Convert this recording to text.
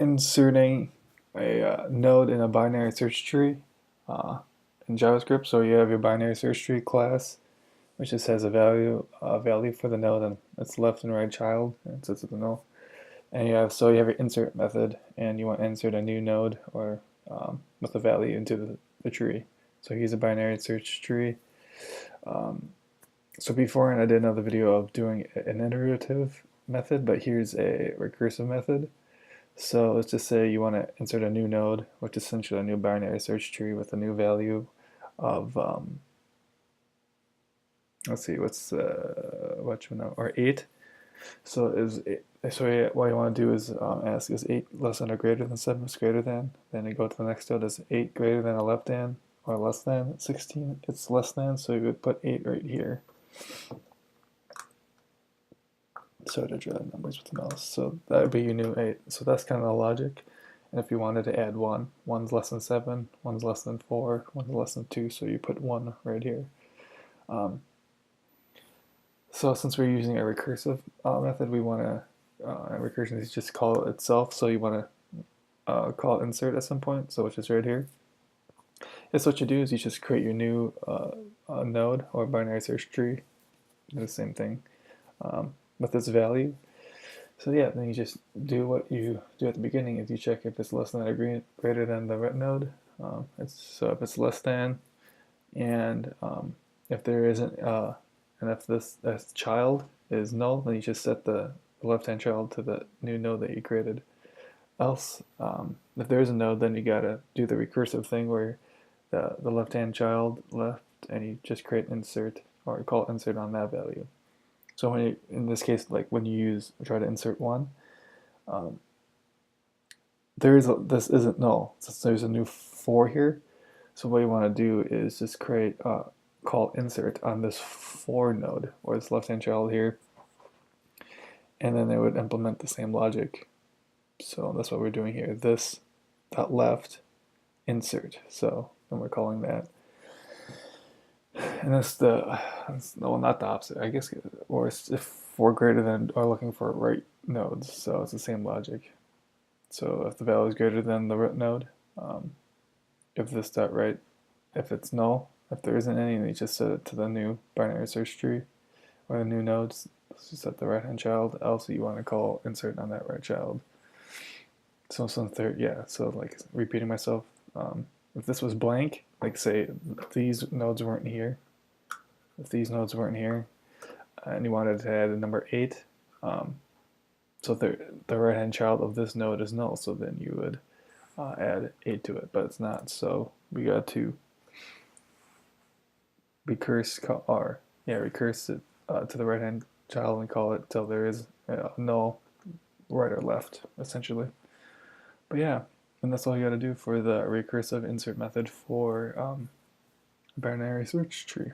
inserting a node in a binary search tree in JavaScript. So you have your binary search tree class, which just has a value for the node and its left and right child, and sets it to null. And you have your insert method, and you want to insert a new node or with a value into the tree. So here's a binary search tree. So before, and I did another video of doing an iterative method, but here's a recursive method. So let's just say you want to insert a new node, which is essentially a new binary search tree with a new value of let's see, what you know, or 8. So what you want to do is ask, is 8 less than or greater than 7 is greater than? Then you go to the next node, is 8 greater than or less than, or less than 16? It's less than, so you would put 8 right here. So to draw the numbers with the mouse. So that would be your new 8. So that's kind of the logic. And if you wanted to add 1, 1's less than 7, 1's less than 4, 1's less than 2, so you put 1 right here. So since we're using a recursive method, we want to, recursion is just call it itself, so you want to call insert at some point, so which is right here. It's what you do is you just create your new node or binary search tree, do the same thing with this value. So yeah, then you just do what you do at the beginning, is you check if it's less than or greater than the ret node. So if it's less than, and if there isn't, and if this child is null, then you just set the left-hand child to the new node that you created. Else, if there is a node, then you gotta do the recursive thing where the left-hand child left, and you just create insert or call insert on that value. So when you, in this case, like when you try to insert 1, this isn't null, since there's a new 4 here. So what you want to do is just create call insert on this 4 node, or this left-hand child here, and then it would implement the same logic. So that's what we're doing here. This dot left insert. So then we're calling that, and that's well, not the opposite, I guess, or if we're greater than or looking for right nodes, so it's the same logic. So if the value is greater than the root node, if this dot right, if it's null, if there isn't any, then you just set it to the new binary search tree or the new nodes. So set the right hand child. Else you want to call insert on that right child. So yeah. So like repeating myself. If this was blank, like say these nodes weren't here, if these nodes weren't here, and you wanted to add a number 8, so the right hand child of this node is null, so then you would add 8 to it, but it's not. So we got to recurse it to the right hand child and call it till there is null right or left, essentially. But yeah, and that's all you got to do for the recursive insert method for binary search tree.